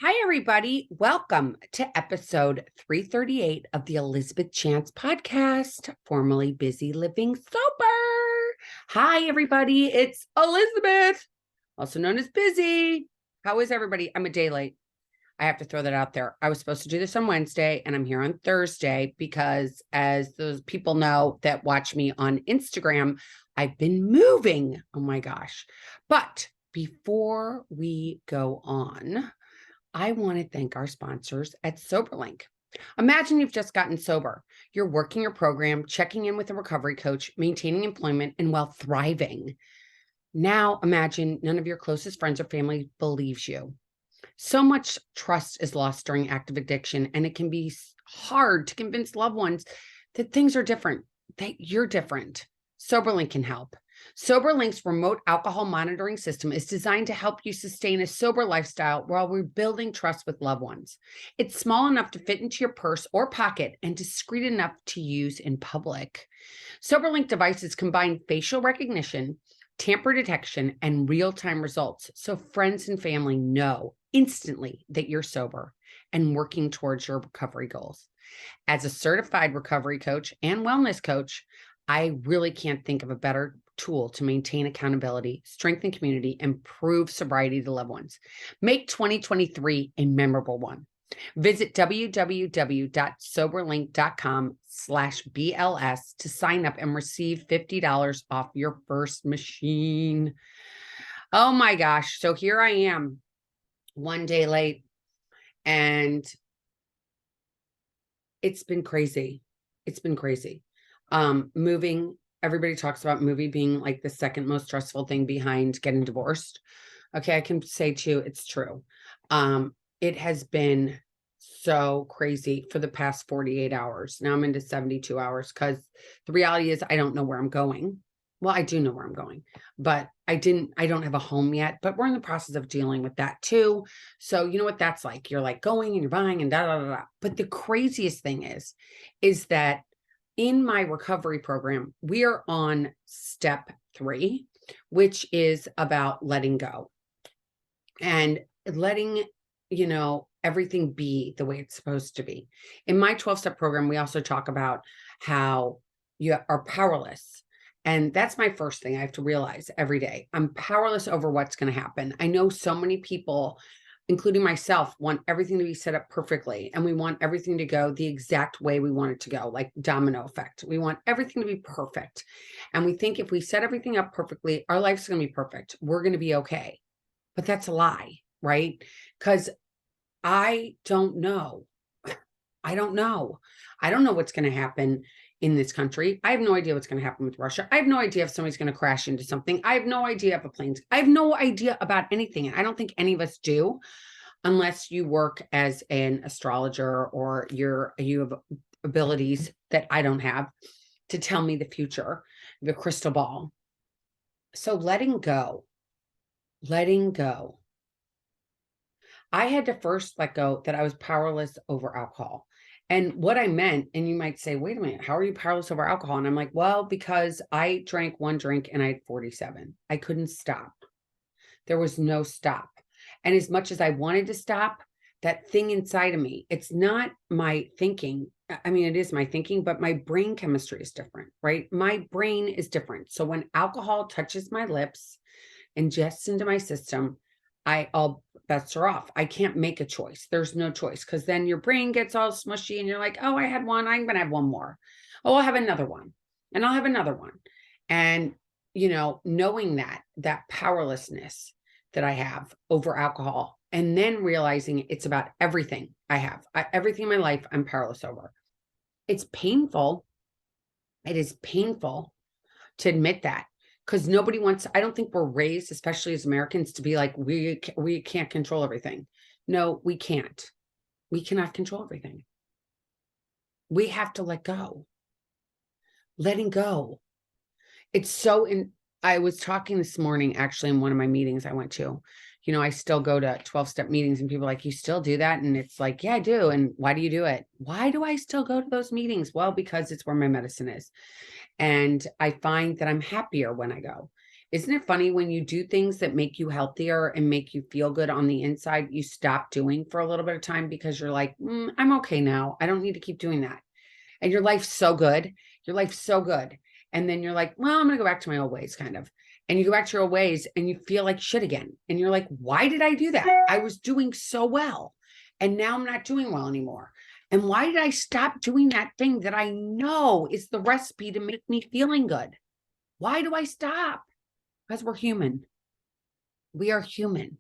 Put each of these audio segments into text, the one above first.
Hi, everybody. Welcome to episode 338 of the Elizabeth Chance podcast, formerly Busy Living Sober. Hi, everybody. It's Elizabeth, also known as Busy. How is everybody? I'm a day late. I have to throw that out there. I was supposed to do this on Wednesday, and I'm here on Thursday because, as those people know that watch me on Instagram, I've been moving. Oh my gosh. But before we go on, I want to thank our sponsors at SoberLink. Imagine you've just gotten sober. You're working your program, checking in with a recovery coach, maintaining employment, and while thriving. Now imagine none of your closest friends or family believes you. So much trust is lost during active addiction, and it can be hard to convince loved ones that things are different, that you're different. SoberLink can help. SoberLink's remote alcohol monitoring system is designed to help you sustain a sober lifestyle while rebuilding trust with loved ones. It's small enough to fit into your purse or pocket and discreet enough to use in public. SoberLink devices combine facial recognition, tamper detection, and real-time results so friends and family know instantly that you're sober and working towards your recovery goals. As a certified recovery coach and wellness coach, I really can't think of a better tool to maintain accountability, strengthen community, and prove sobriety to loved ones. Make 2023 a memorable one. Visit www.soberlink.com/BLS to sign up and receive $50 off your first machine. Oh my gosh. So here I am, one day late, and it's been crazy. It's been crazy. Moving, everybody talks about moving being like the second most stressful thing behind getting divorced. Okay, I can say to you, it's true. It has been so crazy for the past 48 hours. Now I'm into 72 hours because the reality is I don't know where I'm going. Well, I do know where I'm going, but I don't have a home yet, but we're in the process of dealing with that too. So you know what that's like. You're like going and you're buying and da da da da. But the craziest thing is that in my recovery program, we are on step 3, which is about letting go and letting, everything be the way it's supposed to be. In my 12-step program, we also talk about how you are powerless. And that's my first thing I have to realize every day. I'm powerless over what's going to happen. I know so many people, including myself, want everything to be set up perfectly. And we want everything to go the exact way we want it to go, like domino effect. We want everything to be perfect. And we think if we set everything up perfectly, our life's going to be perfect. We're going to be okay. But that's a lie, right? Because I don't know. I don't know. I don't know what's going to happen in this country. I have no idea what's going to happen with Russia. I have no idea if somebody's going to crash into something. I have no idea if a plane's. I have no idea about anything. And I don't think any of us do, unless you work as an astrologer or you have abilities that I don't have to tell me the future, the crystal ball. So letting go. I had to first let go that I was powerless over alcohol. And what I meant, and you might say, wait a minute, how are you powerless over alcohol? And I'm like, well, because I drank one drink and I had 47. I couldn't stop. There was no stop. And as much as I wanted to stop, that thing inside of me, it's not my thinking. I mean, it is my thinking, but my brain chemistry is different, right? My brain is different. So when alcohol touches my lips, ingests into my system, all bets are off. I can't make a choice. There's no choice because then your brain gets all smushy and you're like, oh, I had one. I'm going to have one more. Oh, I'll have another one. And I'll have another one. And, knowing that powerlessness that I have over alcohol and then realizing it's about everything I have, everything in my life, I'm powerless over. It's painful. It is painful to admit that. Because nobody wants, I don't think we're raised, especially as Americans, to be like, we can't control everything. No, we can't. We cannot control everything. We have to let go. Letting go. It's so I was talking this morning, actually, in one of my meetings I went to. I still go to 12-step meetings and people are like, you still do that? And it's like, yeah, I do. And why do you do it? Why do I still go to those meetings? Well, because it's where my medicine is. And I find that I'm happier when I go. Isn't it funny when you do things that make you healthier and make you feel good on the inside, you stop doing for a little bit of time because you're like, I'm okay now. I don't need to keep doing that. And your life's so good. Your life's so good. And then you're like, well, I'm going to go back to my old ways, kind of. And you go back to your old ways and you feel like shit again. And you're like, why did I do that? I was doing so well. And now I'm not doing well anymore. And why did I stop doing that thing that I know is the recipe to make me feeling good? Why do I stop? Because we're human. We are human.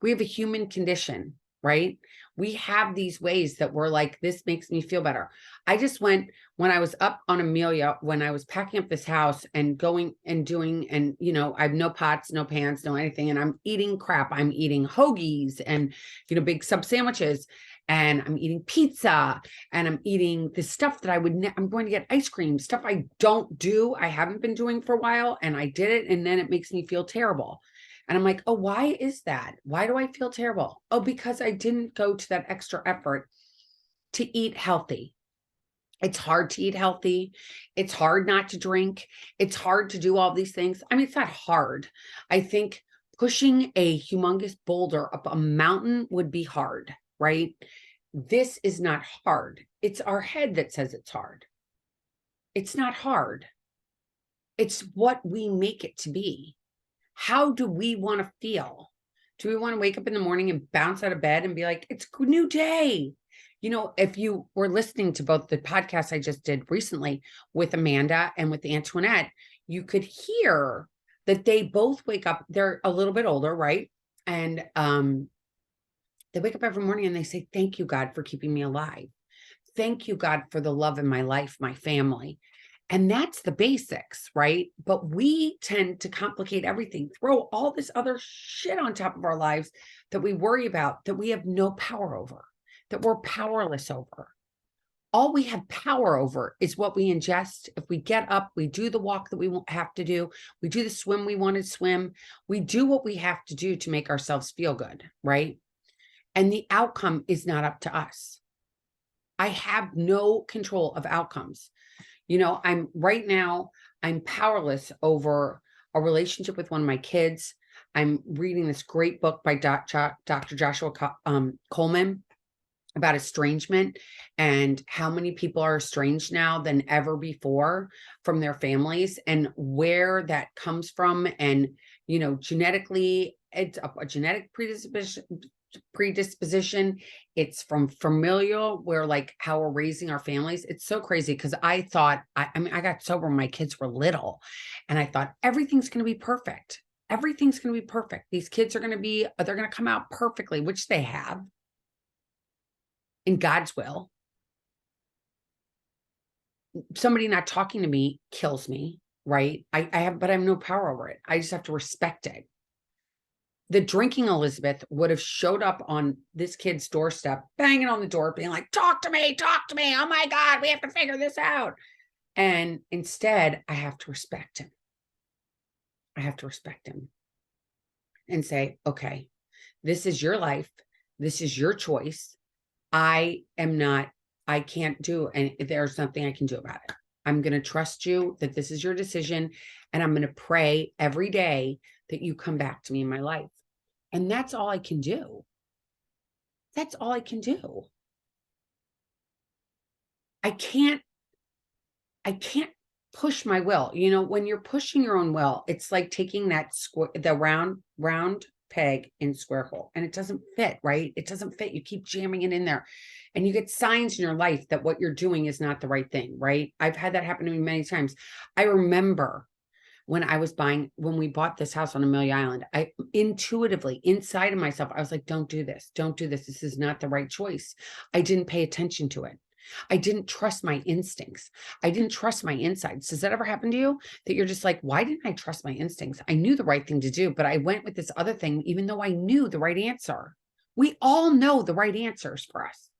We have a human condition, right? We have these ways that we're like, this makes me feel better. I just went when I was up on Amelia, when I was packing up this house and going and doing, and I have no pots, no pans, no anything. And I'm eating crap. I'm eating hoagies and, big sub sandwiches, and I'm eating pizza, and I'm eating the stuff that I'm going to get ice cream, stuff I don't do. I haven't been doing for a while, and I did it. And then it makes me feel terrible. And I'm like, oh, why is that? Why do I feel terrible? Oh, because I didn't go to that extra effort to eat healthy. It's hard to eat healthy. It's hard not to drink. It's hard to do all these things. I mean, it's not hard. I think pushing a humongous boulder up a mountain would be hard, right? This is not hard. It's our head that says it's hard. It's not hard. It's what we make it to be. How do we want to feel? Do we want to wake up in the morning and bounce out of bed and be like, it's a new day? If you were listening to both the podcasts I just did recently with Amanda and with Antoinette, you could hear that they both wake up. They're a little bit older, right? And they wake up every morning and they say, thank you, God, for keeping me alive. Thank you, God, for the love in my life, my family. And that's the basics, right? But we tend to complicate everything, throw all this other shit on top of our lives that we worry about, that we have no power over, that we're powerless over. All we have power over is what we ingest. If we get up, we do the walk that we have to do, we do the swim we want to swim, we do what we have to do to make ourselves feel good, right? And the outcome is not up to us. I have no control of outcomes. I'm powerless over a relationship with one of my kids. I'm reading this great book by Dr. Joshua Coleman about estrangement and how many people are estranged now than ever before from their families, and where that comes from. And, genetically, it's a genetic predisposition. It's from familial, where like how we're raising our families. It's so crazy because I thought, I got sober when my kids were little, and I thought everything's going to be perfect. Everything's going to be perfect. These kids they're going to come out perfectly, which they have in God's will. Somebody not talking to me kills me, right? But I have no power over it. I just have to respect it. The drinking Elizabeth would have showed up on this kid's doorstep, banging on the door, being like, talk to me. Oh my God, we have to figure this out. And instead, I have to respect him. I have to respect him and say, okay, this is your life. This is your choice. I can't do, and there's nothing I can do about it. I'm going to trust you that this is your decision. And I'm going to pray every day that you come back to me in my life. And that's all I can do. That's all I can do. I can't push my will. When you're pushing your own will, it's like taking the round peg in square hole, and it doesn't fit, right? It doesn't fit. You keep jamming it in there, and you get signs in your life that what you're doing is not the right thing, right? I've had that happen to me many times. I remember when we bought this house on Amelia Island, I intuitively, inside of myself, I was like, don't do this. Don't do this. This is not the right choice. I didn't pay attention to it. I didn't trust my instincts. I didn't trust my insides. Does that ever happen to you? That you're just like, why didn't I trust my instincts? I knew the right thing to do, but I went with this other thing, even though I knew the right answer. We all know the right answers for us.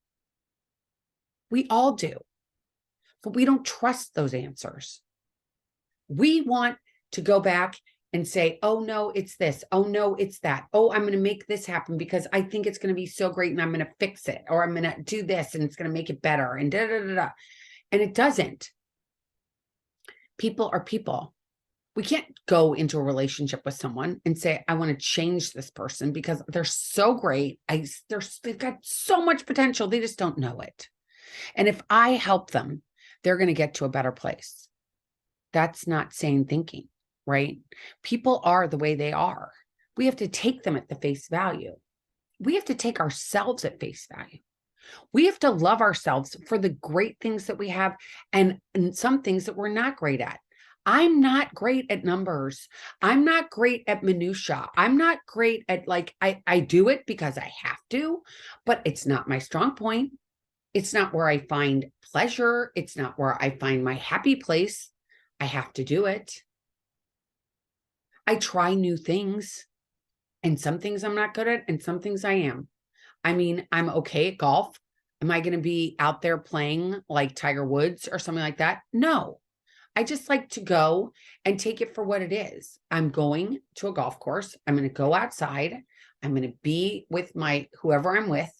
We all do. But we don't trust those answers. We want to go back and say, oh no, it's this. Oh no, it's that. Oh, I'm going to make this happen because I think it's going to be so great and I'm going to fix it, or I'm going to do this and it's going to make it better, and da, da, da, da. And it doesn't. People are people. We can't go into a relationship with someone and say, I want to change this person because they're so great. They've got so much potential. They just don't know it. And if I help them, they're going to get to a better place. That's not sane thinking, right? People are the way they are. We have to take them at the face value. We have to take ourselves at face value. We have to love ourselves for the great things that we have and some things that we're not great at. I'm not great at numbers. I'm not great at minutia. I'm not great at I do it because I have to, but it's not my strong point. It's not where I find pleasure. It's not where I find my happy place. I have to do it. I try new things, and some things I'm not good at, and some things I am. I mean, I'm okay at golf. Am I going to be out there playing like Tiger Woods or something like that? No. I just like to go and take it for what it is. I'm going to a golf course. I'm going to go outside. I'm going to be with my whoever I'm with,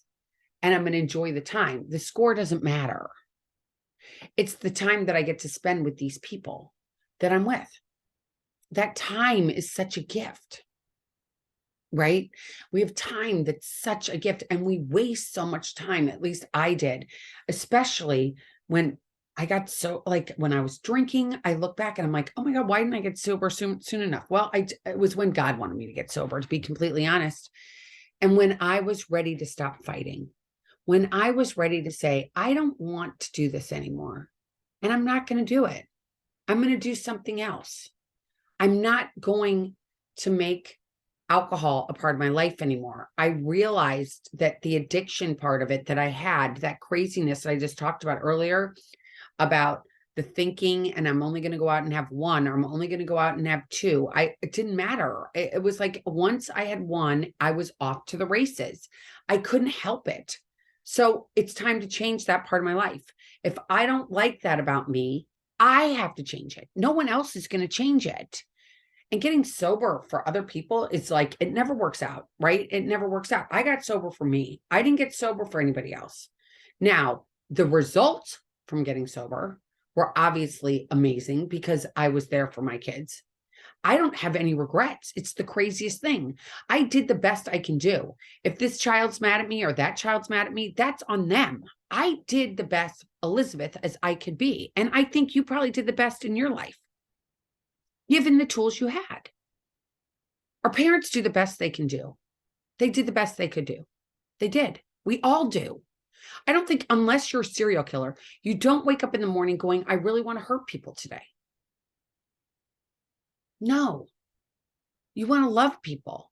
and I'm going to enjoy the time. The score doesn't matter. It's the time that I get to spend with these people that I'm with. That time is such a gift, right? We have time that's such a gift, and we waste so much time. At least I did, especially when I got so when I was drinking, I look back and I'm like, oh my God, why didn't I get sober soon enough? Well, it was when God wanted me to get sober, to be completely honest. And when I was ready to stop fighting, when I was ready to say, I don't want to do this anymore, and I'm not going to do it. I'm going to do something else. I'm not going to make alcohol a part of my life anymore. I realized that the addiction part of it that I had, that craziness that I just talked about earlier, about the thinking, and I'm only going to go out and have one, or I'm only going to go out and have two. It didn't matter. It was like once I had one, I was off to the races. I couldn't help it. So it's time to change that part of my life. If I don't like that about me, I have to change it. No one else is going to change it. And getting sober for other people is like, it never works out, right? It never works out. I got sober for me. I didn't get sober for anybody else. Now, the results from getting sober were obviously amazing because I was there for my kids. I don't have any regrets. It's the craziest thing. I did the best I can do. If this child's mad at me or that child's mad at me, that's on them. I did the best, Elizabeth, as I could be. And I think you probably did the best in your life, given the tools you had. Our parents do the best they can do. They did the best they could do. They did. We all do. I don't think, unless you're a serial killer, you don't wake up in the morning going, I really want to hurt people today. No. You want to love people.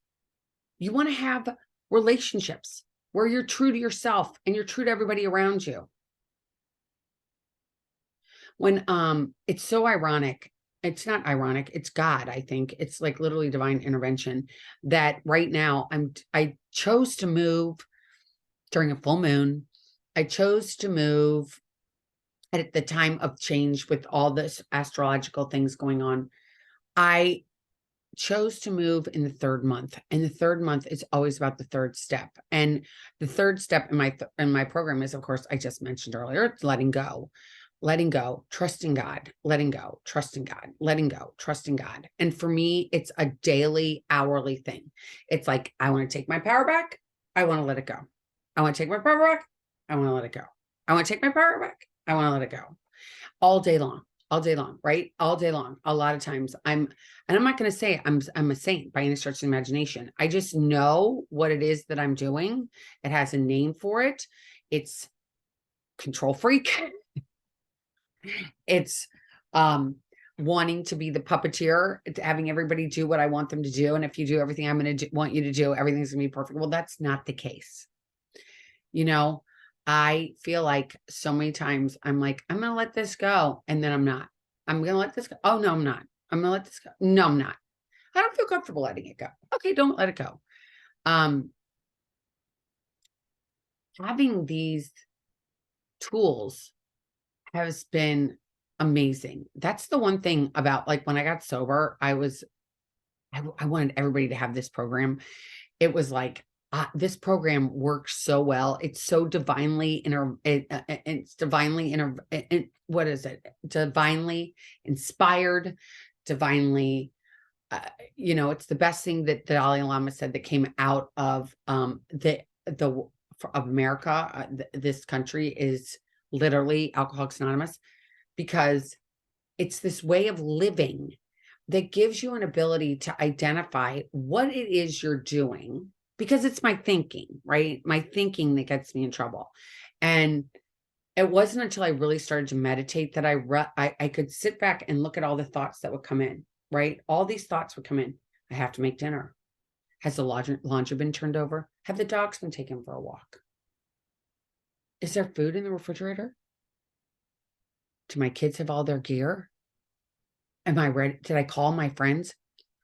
You want to have relationships where you're true to yourself and you're true to everybody around you. When it's so ironic, it's not ironic, it's God, I think. It's like literally divine intervention that right now I chose to move during a full moon. I chose to move at the time of change with all this astrological things going on. I chose to move in the third month, and the third month is always about the third step. And the third step in my program is, of course, I just mentioned earlier, it's letting go, trusting God, letting go, trusting God, letting go, trusting God. And for me, it's a daily, hourly thing. It's like, I want to take my power back. I want to let it go. I want to take my power back. I want to let it go. I want to take my power back. I want to let it go. All day long, right? All day long. A lot of times and I'm not going to say I'm a saint by any stretch of the imagination. I just know what it is that I'm doing. It has a name for it. It's control freak. It's wanting to be the puppeteer, having everybody do what I want them to do. And if you do everything I'm going to want you to do, everything's going to be perfect. Well, that's not the case. You know, I feel like so many times I'm like, I'm going to let this go. And then I'm not. I'm going to let this go. Oh, no, I'm not. I'm going to let this go. No, I'm not. I don't feel comfortable letting it go. Okay, don't let it go. Having these tools has been amazing. That's the one thing about, like, when I got sober, I wanted everybody to have this program. It was like, this program works so well. It's so divinely what is it? Divinely inspired divinely, it's the best thing that the Dalai Lama said that came out of the of America, this country, is literally Alcoholics Anonymous, because it's this way of living that gives you an ability to identify what it is you're doing, because it's my thinking, right? My thinking that gets me in trouble. And it wasn't until I really started to meditate that I could sit back and look at all the thoughts that would come in, right? All these thoughts would come in. I have to make dinner. Has the laundry been turned over? Have the dogs been taken for a walk? Is there food in the refrigerator? Do my kids have all their gear? Am I ready? Did I call my friends?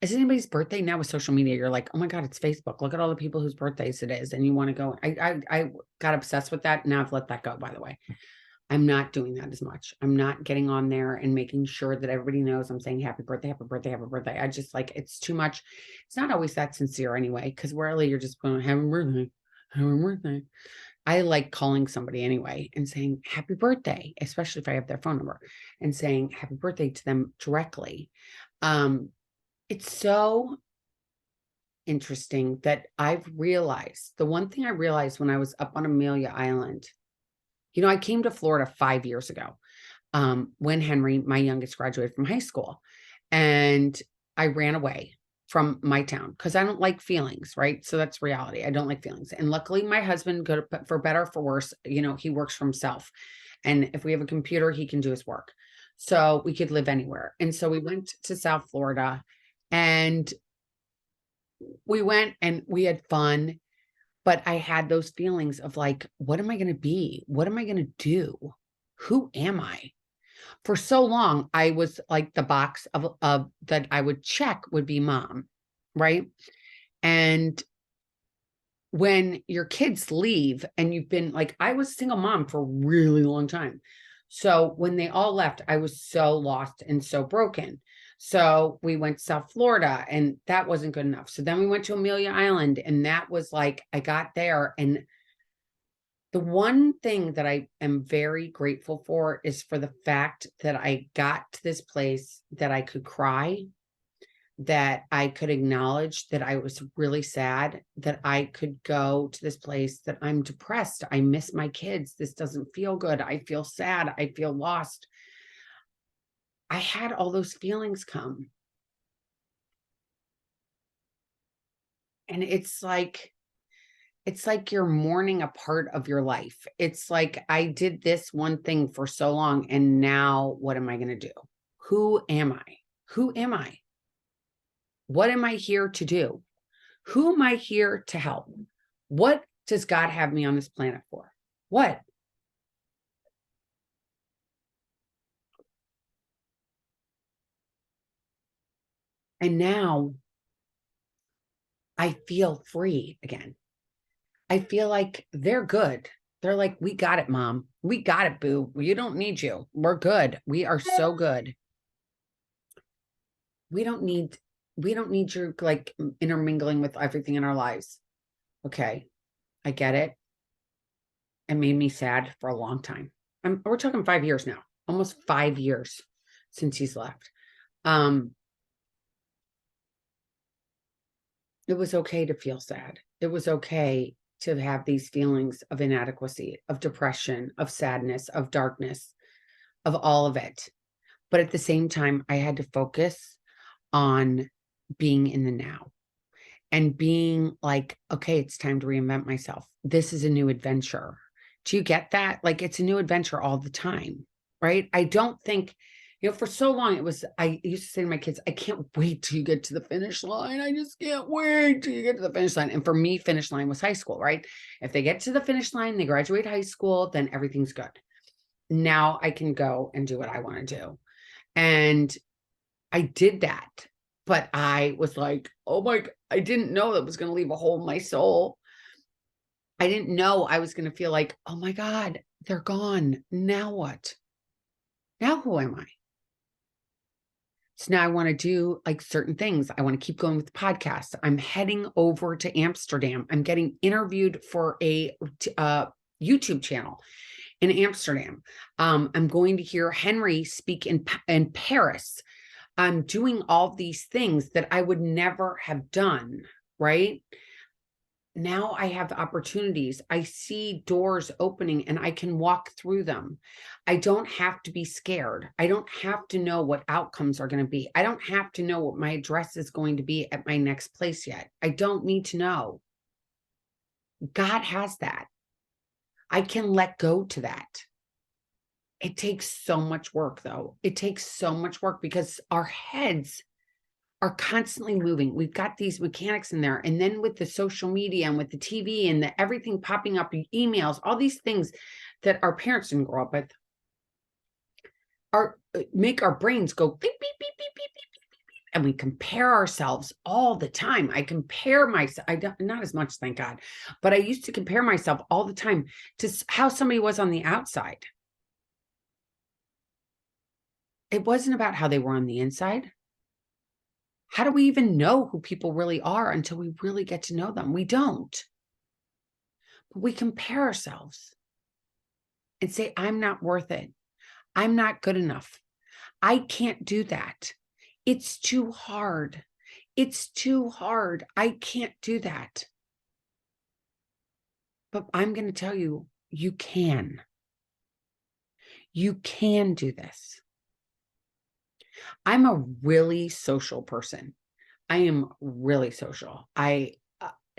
Is it anybody's birthday? Now with social media, you're like, oh my God, it's Facebook. Look at all the people whose birthdays it is. And you want to go. I got obsessed with that. Now I've let that go, by the way. I'm not doing that as much. I'm not getting on there and making sure that everybody knows I'm saying happy birthday, happy birthday, happy birthday. I just like, it's too much. It's not always that sincere anyway, because rarely you're just going, happy birthday, happy birthday. I like calling somebody anyway and saying happy birthday, especially if I have their phone number, and saying happy birthday to them directly. It's so interesting that I've realized, the one thing I realized when I was up on Amelia Island, I came to Florida 5 years ago, when Henry, my youngest, graduated from high school, and I ran away from my town because I don't like feelings, right? So that's reality. I don't like feelings. And luckily my husband, for better or for worse, he works for himself. And if we have a computer, he can do his work. So we could live anywhere. And so we went to South Florida, and we went and we had fun. But I had those feelings of like, what am I going to be? What am I going to do? Who am I? For so long, I was like, the box of that I would check would be mom, right? And when your kids leave and you've been like, I was a single mom for a really long time. So when they all left, I was so lost and so broken. So we went to South Florida, and that wasn't good enough. So then we went to Amelia Island, and that was like, I got there, and the one thing that I am very grateful for is for the fact that I got to this place that I could cry, that I could acknowledge that I was really sad, that I could go to this place that I'm depressed. I miss my kids. This doesn't feel good. I feel sad. I feel lost. I had all those feelings come. And it's like you're mourning a part of your life. It's like, I did this one thing for so long, and now what am I going to do? Who am I? Who am I? What am I here to do? Who am I here to help? What does God have me on this planet for? What? And now I feel free again. I feel like they're good. They're like, we got it, mom. We got it, boo. You don't need you. We're good. We are so good. We don't need you like intermingling with everything in our lives. Okay. I get it. It made me sad for a long time. We're talking 5 years now, almost 5 years since he's left. It was okay to feel sad. It was okay to have these feelings of inadequacy, of depression, of sadness, of darkness, of all of it. But at the same time, I had to focus on being in the now and being like, okay, it's time to reinvent myself. This is a new adventure. Do you get that? Like, it's a new adventure all the time, right? I don't think, for so long I used to say to my kids, I can't wait till you get to the finish line. I just can't wait till you get to the finish line. And for me, finish line was high school, right? If they get to the finish line, they graduate high school, then everything's good. Now I can go and do what I want to do. And I did that. But I was like, oh my, I didn't know that was going to leave a hole in my soul. I didn't know I was going to feel like, oh my God, they're gone. Now what? Now who am I? So now I want to do like certain things. I want to keep going with the podcast. I'm heading over to Amsterdam. I'm getting interviewed for a YouTube channel in Amsterdam. I'm going to hear Henry speak in Paris. I'm doing all these things that I would never have done, right? Now I have opportunities. I see doors opening and I can walk through them. I don't have to be scared. I don't have to know what outcomes are going to be. I don't have to know what my address is going to be at my next place yet. I don't need to know. God has that. I can let go to that. It takes so much work, though. It takes so much work because our heads are constantly moving. We've got these mechanics in there. And then with the social media and with the TV and the everything popping up, emails, all these things that our parents didn't grow up with are make our brains go beep, beep, beep, beep, beep, beep, beep, beep, and we compare ourselves all the time. I compare myself, I don't, not as much, thank God, but I used to compare myself all the time to how somebody was on the outside. It wasn't about how they were on the inside. How do we even know who people really are until we really get to know them? We don't. But we compare ourselves and say, I'm not worth it. I'm not good enough. I can't do that. It's too hard. It's too hard. I can't do that. But I'm going to tell you, you can. You can do this. I'm a really social person. I am really social.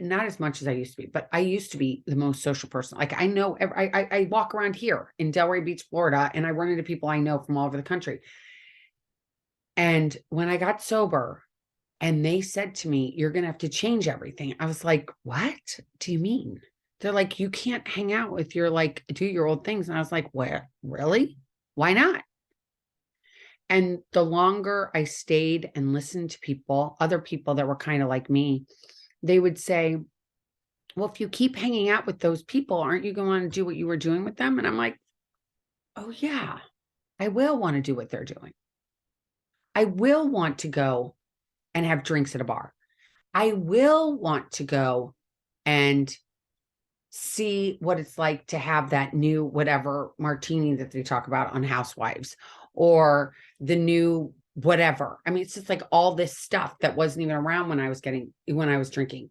Not as much as I used to be, but I used to be the most social person. Like I know, I walk around here in Delray Beach, Florida, and I run into people I know from all over the country. And when I got sober and they said to me, you're going to have to change everything. I was like, what do you mean? They're like, you can't hang out with your like 2-year-old things. And I was like, where? Really? Why not? And the longer I stayed and listened to people, other people that were kind of like me, they would say, well, if you keep hanging out with those people, aren't you going to want to do what you were doing with them? And I'm like, oh, yeah, I will want to do what they're doing. I will want to go and have drinks at a bar. I will want to go and see what it's like to have that new whatever martini that they talk about on Housewives or the new whatever. I mean, it's just like all this stuff that wasn't even around when I was drinking.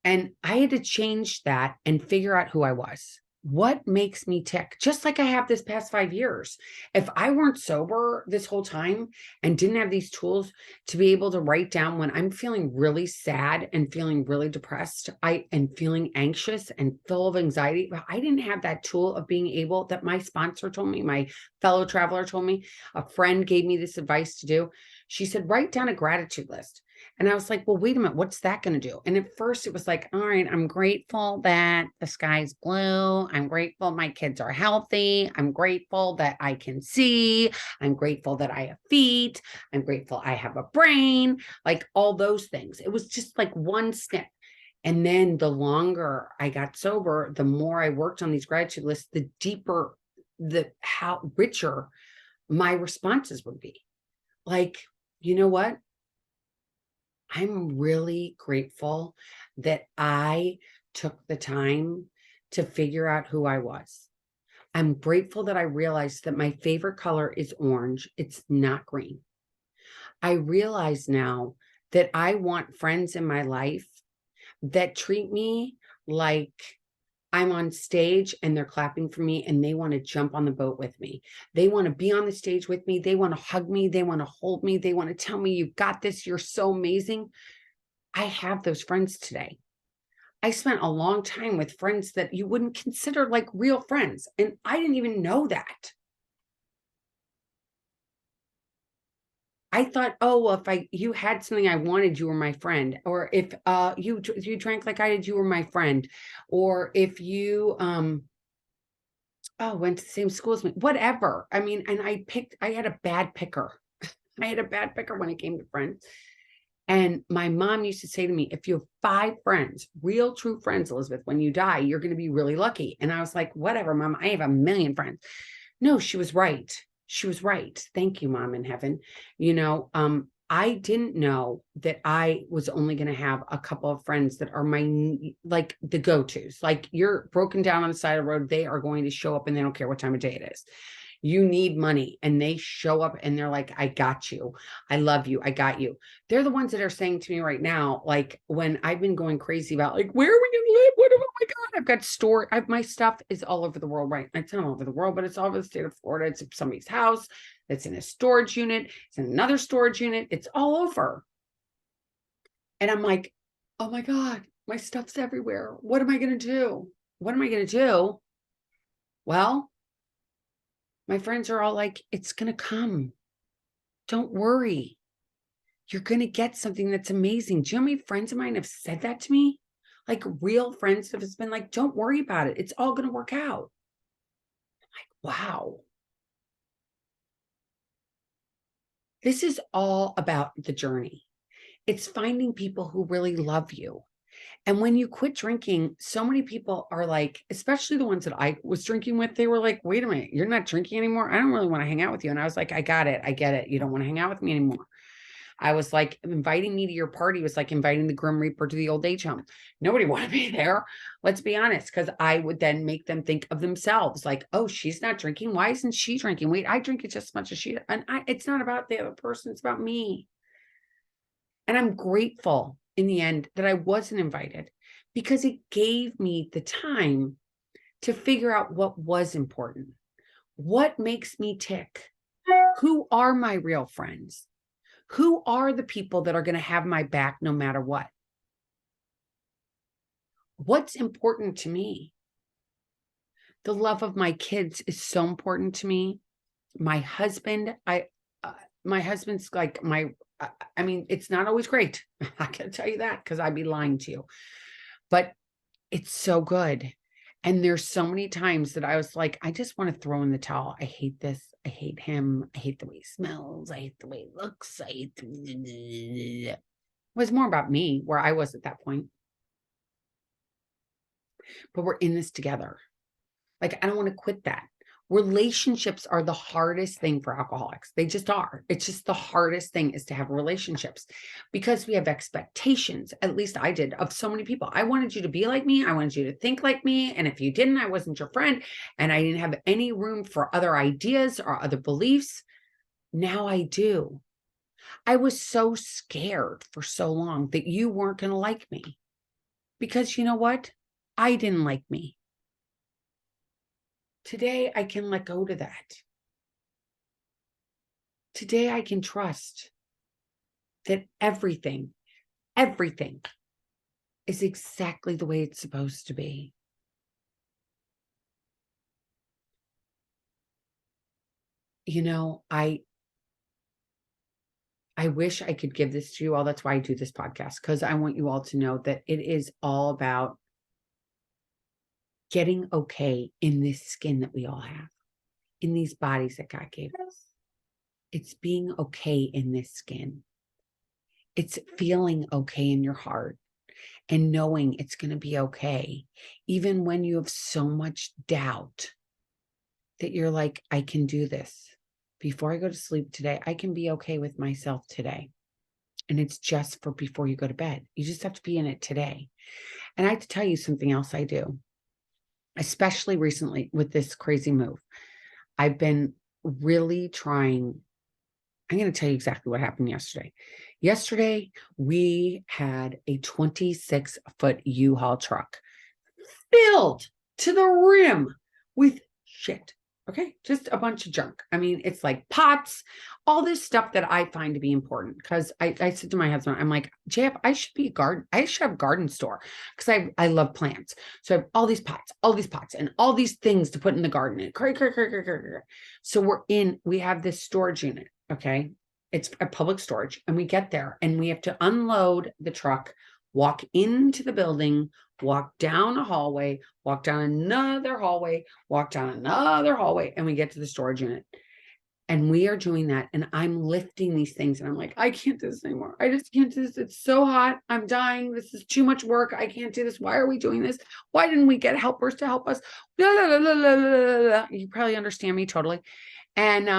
And I had to change that and figure out who I was. What makes me tick? Just like I have this past 5 years. If I weren't sober this whole time and didn't have these tools to be able to write down when I'm feeling really sad and feeling really depressed, and feeling anxious and full of anxiety, but I didn't have that tool of being able that my sponsor told me, my fellow traveler told me, a friend gave me this advice to do. She said, write down a gratitude list. And I was like, well, wait a minute, what's that going to do? And at first it was like, all right, I'm grateful that the sky's blue. I'm grateful my kids are healthy. I'm grateful that I can see. I'm grateful that I have feet. I'm grateful I have a brain, like all those things. It was just like one snip. And then the longer I got sober, the more I worked on these gratitude lists, the deeper, how richer my responses would be. Like, you know what? I'm really grateful that I took the time to figure out who I was. I'm grateful that I realized that my favorite color is orange. It's not green. I realize now that I want friends in my life that treat me like I'm on stage and they're clapping for me and they want to jump on the boat with me. They want to be on the stage with me. They want to hug me. They want to hold me. They want to tell me, you got this. You're so amazing. I have those friends today. I spent a long time with friends that you wouldn't consider like real friends. And I didn't even know that. I thought, oh, well, if you had something I wanted, you were my friend. Or if you drank like I did, you were my friend. Or if you went to the same school as me, whatever. I mean, and I had a bad picker. I had a bad picker when it came to friends. And my mom used to say to me, if you have 5 friends, real true friends, Elizabeth, when you die, you're going to be really lucky. And I was like, whatever, Mom, I have a million friends. No, she was right. She was right. Thank you, Mom in heaven. I didn't know that I was only going to have a couple of friends that are like the go-tos. Like you're broken down on the side of the road. They are going to show up and they don't care what time of day it is. you need money, and they show up and they're like, I got you. I love you. I got you. They're the ones that are saying to me right now, like when I've been going crazy about like, where are we going to live? Oh my God, I've got my stuff is all over the world, right? It's not all over the world, but it's all over the state of Florida. It's somebody's house. It's in a storage unit. It's in another storage unit. It's all over. And I'm like, oh my God, my stuff's everywhere. What am I going to do? What am I going to do? Well, my friends are all like, it's going to come. Don't worry. You're going to get something that's amazing. Do you know how many friends of mine have said that to me? Like real friends have been like, don't worry about it. It's all going to work out. I'm like, wow. This is all about the journey. It's finding people who really love you. And when you quit drinking, so many people are like, especially the ones that I was drinking with, they were like, wait a minute, you're not drinking anymore? I don't really want to hang out with you. And I was like, I got it. I get it. You don't want to hang out with me anymore. I was like, inviting me to your party was like inviting the Grim Reaper to the old age home. Nobody wanted me there. Let's be honest, because I would then make them think of themselves like, oh, she's not drinking. Why isn't she drinking? Wait, I drink it just as much as she does. And it's not about the other person. It's about me. And I'm grateful in the end that I wasn't invited because it gave me the time to figure out what was important. What makes me tick? Who are my real friends? Who are the people that are going to have my back no matter what? What's important to me? The love of my kids is so important to me. My husband, my husband's like I mean, it's not always great. I can tell you that because I'd be lying to you, but it's so good. And there's so many times that I was like, I just want to throw in the towel. I hate this. I hate him. I hate the way he smells. I hate the way he looks. I hate it was more about me where I was at that point. But we're in this together. Like, I don't want to quit that. Relationships are the hardest thing for alcoholics. They just are. It's just the hardest thing is to have relationships because we have expectations. At least I did of so many people. I wanted you to be like me. I wanted you to think like me. And if you didn't, I wasn't your friend. And I didn't have any room for other ideas or other beliefs. Now I do. I was so scared for so long that you weren't going to like me because you know what? I didn't like me. Today, I can let go to that. Today, I can trust that everything is exactly the way it's supposed to be. You know, I wish I could give this to you all. That's why I do this podcast, because I want you all to know that it is all about getting okay in this skin that we all have, in these bodies that God gave us. It's being okay in this skin. It's feeling okay in your heart and knowing it's going to be okay, even when you have so much doubt that you're like, I can do this. Before I go to sleep today, I can be okay with myself today. And it's just for before you go to bed. You just have to be in it today. And I have to tell you something else I do, especially recently with this crazy move. I've been really trying. I'm going to tell you exactly what happened yesterday. Yesterday, we had a 26-foot U-Haul truck filled to the rim with shit. Okay. Just a bunch of junk. I mean, it's like pots, all this stuff that I find to be important. Because I said to my husband, I'm like, JF, I should be a garden. I should have a garden store because I love plants. So I have all these pots, and all these things to put in the garden. So we have this storage unit. Okay. It's a public storage. And we get there and we have to unload the truck, walk into the building, walk down a hallway, walk down another hallway, walk down another hallway, and we get to the storage unit. And we are doing that. And I'm lifting these things. And I'm like, I can't do this anymore. I just can't do this. It's so hot. I'm dying. This is too much work. I can't do this. Why are we doing this? Why didn't we get helpers to help us? Blah, blah, blah, blah, blah, blah. You probably understand me totally. And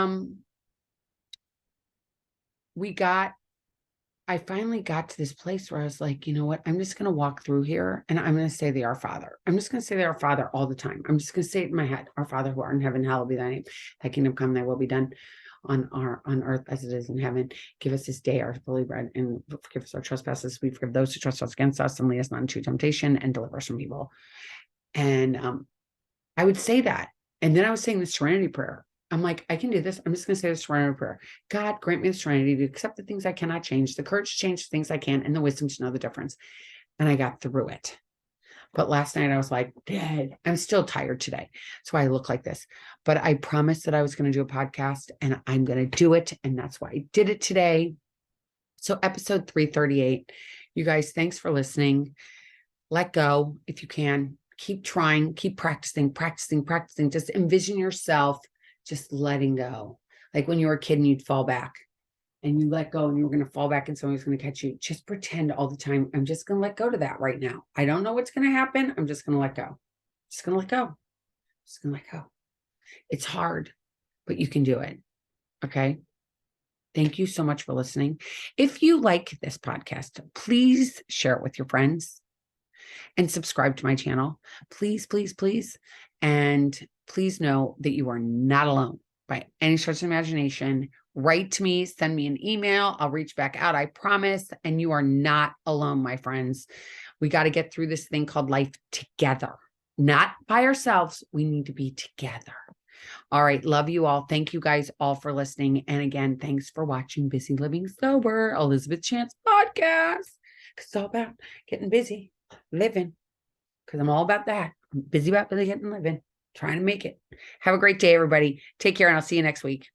I finally got to this place where I was like, you know what? I'm just going to walk through here and I'm going to say the Our Father. I'm just going to say the Our Father all the time. I'm just going to say it in my head. Our Father who art in heaven, hallowed be thy name. Thy kingdom come, thy will be done on earth as it is in heaven. Give us this day our daily bread and forgive us our trespasses. We forgive those who trespass against us and lead us not into temptation and deliver us from evil. And I would say that. And then I was saying the serenity prayer. I'm like, I can do this. I'm just going to say the serenity prayer. God, grant me the serenity to accept the things I cannot change, the courage to change the things I can, and the wisdom to know the difference. And I got through it. But last night I was like, dead. I'm still tired today. So I look like this. But I promised that I was going to do a podcast and I'm going to do it. And that's why I did it today. So episode 338. You guys, thanks for listening. Let go if you can. Keep trying, keep practicing. Just envision yourself just letting go. Like when you were a kid and you'd fall back and you let go and you were going to fall back and someone's going to catch you. Just pretend all the time. I'm just going to let go to that right now. I don't know what's going to happen. I'm just going to let go. Just going to let go. Just going to let go. It's hard, but you can do it. Okay. Thank you so much for listening. If you like this podcast, please share it with your friends and subscribe to my channel. Please, please, please. And please know that you are not alone by any stretch of imagination. Write to me, send me an email. I'll reach back out, I promise. And you are not alone, my friends. We got to get through this thing called life together, not by ourselves. We need to be together. All right. Love you all. Thank you guys all for listening. And again, thanks for watching Busy Living Sober, Elizabeth Chance podcast. It's all about getting busy, living, because I'm all about that. I'm busy about really getting living, trying to make it. Have a great day, everybody. Take care, and I'll see you next week.